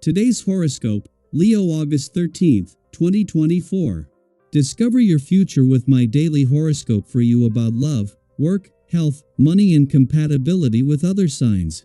Today's horoscope, Leo August 13th, 2024. Discover your future with my daily horoscope for you about love, work, health, money and compatibility with other signs.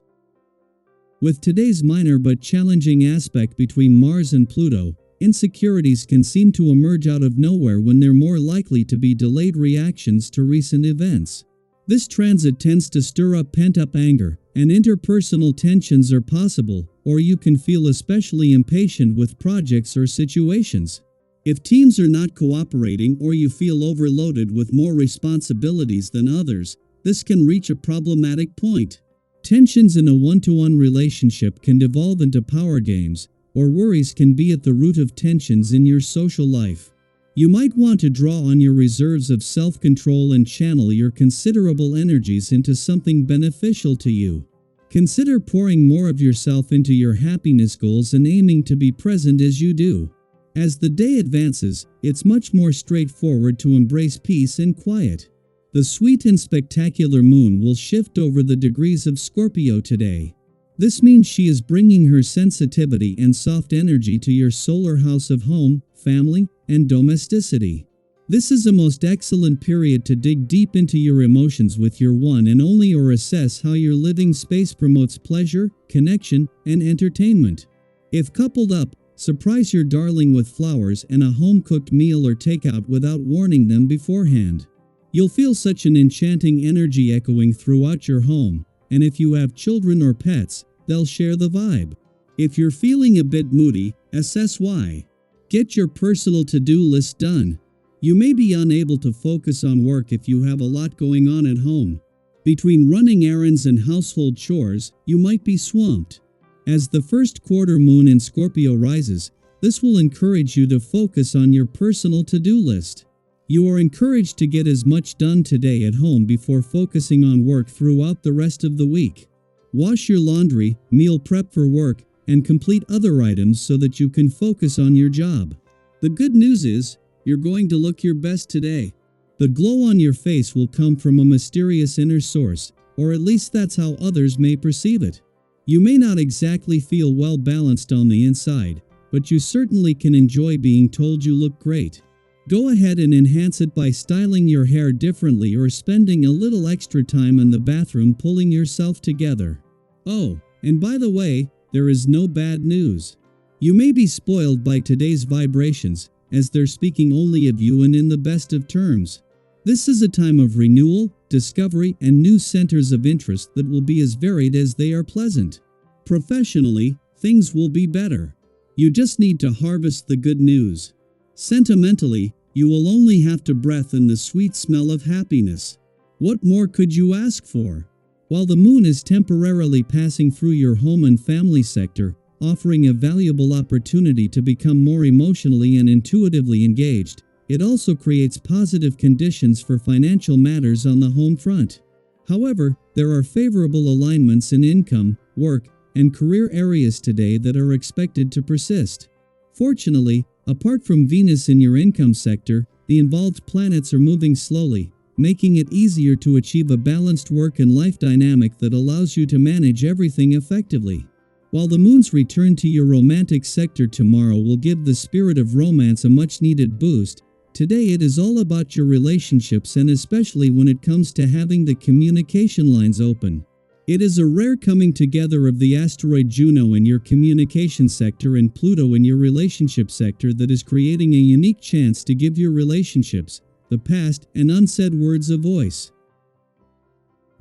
With today's minor but challenging aspect between Mars and Pluto, insecurities can seem to emerge out of nowhere when they're more likely to be delayed reactions to recent events. This transit tends to stir up pent-up anger, and interpersonal tensions are possible, or you can feel especially impatient with projects or situations. If teams are not cooperating or you feel overloaded with more responsibilities than others, this can reach a problematic point. Tensions in a one-to-one relationship can devolve into power games, or worries can be at the root of tensions in your social life. You might want to draw on your reserves of self-control and channel your considerable energies into something beneficial to you. Consider pouring more of yourself into your happiness goals and aiming to be present as you do. As the day advances, it's much more straightforward to embrace peace and quiet. The sweet and spectacular moon will shift over the degrees of Scorpio today. This means she is bringing her sensitivity and soft energy to your solar house of home, family, and domesticity. This is a most excellent period to dig deep into your emotions with your one and only, or assess how your living space promotes pleasure, connection, and entertainment. If coupled up, surprise your darling with flowers and a home-cooked meal or takeout without warning them beforehand. You'll feel such an enchanting energy echoing throughout your home, and if you have children or pets, they'll share the vibe. If you're feeling a bit moody, assess why. Get your personal to-do list done. You may be unable to focus on work if you have a lot going on at home. Between running errands and household chores, you might be swamped. As the first quarter moon in Scorpio rises, this will encourage you to focus on your personal to-do list. You are encouraged to get as much done today at home before focusing on work throughout the rest of the week. Wash your laundry, meal prep for work, and complete other items so that you can focus on your job. The good news is, you're going to look your best today. The glow on your face will come from a mysterious inner source, or at least that's how others may perceive it. You may not exactly feel well balanced on the inside, but you certainly can enjoy being told you look great. Go ahead and enhance it by styling your hair differently or spending a little extra time in the bathroom pulling yourself together. Oh, and by the way, there is no bad news. You may be spoiled by today's vibrations, as they're speaking only of you and in the best of terms. This is a time of renewal, discovery, and new centers of interest that will be as varied as they are pleasant. Professionally, things will be better. You just need to harvest the good news. Sentimentally, you will only have to breathe in the sweet smell of happiness. What more could you ask for? While the moon is temporarily passing through your home and family sector, offering a valuable opportunity to become more emotionally and intuitively engaged, it also creates positive conditions for financial matters on the home front. However, there are favorable alignments in income, work, and career areas today that are expected to persist. Fortunately, apart from Venus in your income sector, the involved planets are moving slowly, making it easier to achieve a balanced work and life dynamic that allows you to manage everything effectively. While the moon's return to your romantic sector tomorrow will give the spirit of romance a much-needed boost, today it is all about your relationships, and especially when it comes to having the communication lines open. It is a rare coming together of the asteroid Juno in your communication sector and Pluto in your relationship sector that is creating a unique chance to give your relationships, the past, and unsaid words a voice.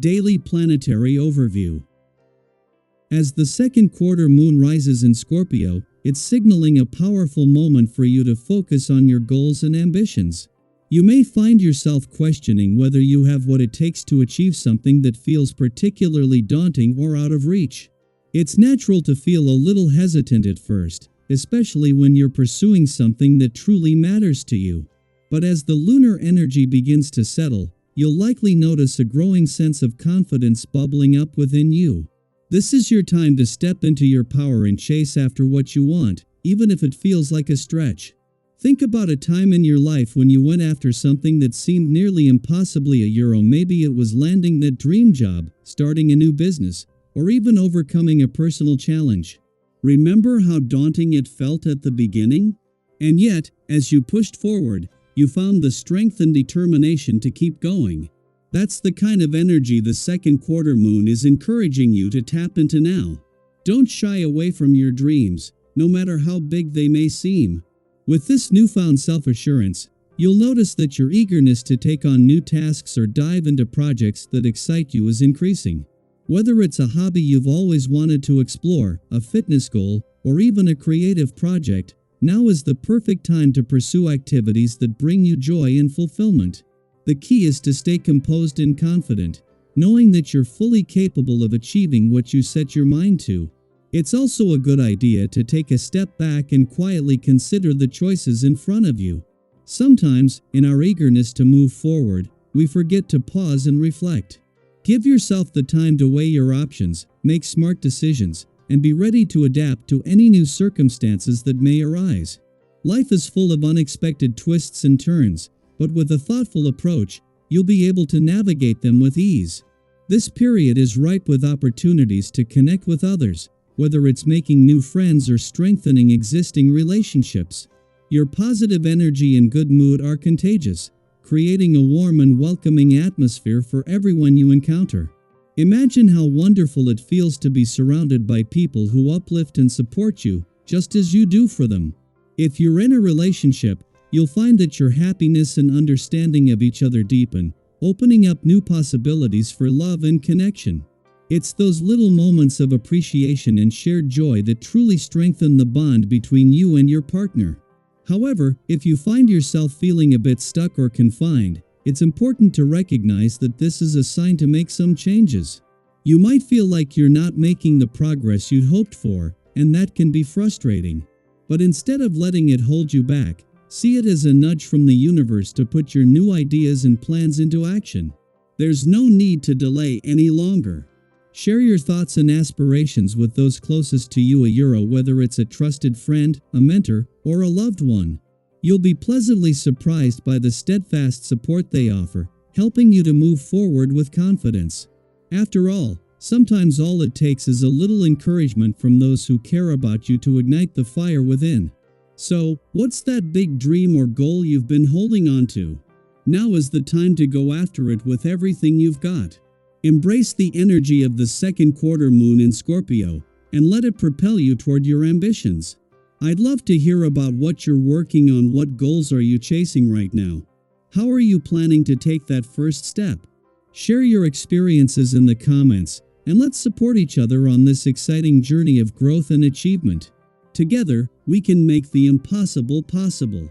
Daily Planetary Overview. As the second quarter moon rises in Scorpio, it's signaling a powerful moment for you to focus on your goals and ambitions. You may find yourself questioning whether you have what it takes to achieve something that feels particularly daunting or out of reach. It's natural to feel a little hesitant at first, especially when you're pursuing something that truly matters to you. But as the lunar energy begins to settle, you'll likely notice a growing sense of confidence bubbling up within you. This is your time to step into your power and chase after what you want, even if it feels like a stretch. Think about a time in your life when you went after something that seemed nearly impossibly a euro. Maybe it was landing that dream job, starting a new business, or even overcoming a personal challenge. Remember how daunting it felt at the beginning? And yet, as you pushed forward, you found the strength and determination to keep going. That's the kind of energy the second quarter moon is encouraging you to tap into now. Don't shy away from your dreams, no matter how big they may seem. With this newfound self-assurance, you'll notice that your eagerness to take on new tasks or dive into projects that excite you is increasing. Whether it's a hobby you've always wanted to explore, a fitness goal, or even a creative project, now is the perfect time to pursue activities that bring you joy and fulfillment. The key is to stay composed and confident, knowing that you're fully capable of achieving what you set your mind to. It's also a good idea to take a step back and quietly consider the choices in front of you. Sometimes, in our eagerness to move forward, we forget to pause and reflect. Give yourself the time to weigh your options, make smart decisions, and be ready to adapt to any new circumstances that may arise. Life is full of unexpected twists and turns, but with a thoughtful approach, you'll be able to navigate them with ease. This period is ripe with opportunities to connect with others, whether it's making new friends or strengthening existing relationships. Your positive energy and good mood are contagious, creating a warm and welcoming atmosphere for everyone you encounter. Imagine how wonderful it feels to be surrounded by people who uplift and support you, just as you do for them. If you're in a relationship, you'll find that your happiness and understanding of each other deepen, opening up new possibilities for love and connection. It's those little moments of appreciation and shared joy that truly strengthen the bond between you and your partner. However, if you find yourself feeling a bit stuck or confined, it's important to recognize that this is a sign to make some changes. You might feel like you're not making the progress you'd hoped for, and that can be frustrating. But instead of letting it hold you back, see it as a nudge from the universe to put your new ideas and plans into action. There's no need to delay any longer. Share your thoughts and aspirations with those closest to you, whether it's a trusted friend, a mentor, or a loved one. You'll be pleasantly surprised by the steadfast support they offer, helping you to move forward with confidence. After all, sometimes all it takes is a little encouragement from those who care about you to ignite the fire within. So, what's that big dream or goal you've been holding on to? Now is the time to go after it with everything you've got. Embrace the energy of the second quarter moon in Scorpio, and let it propel you toward your ambitions. I'd love to hear about what you're working on. What goals are you chasing right now? How are you planning to take that first step? Share your experiences in the comments, and let's support each other on this exciting journey of growth and achievement. Together, we can make the impossible possible.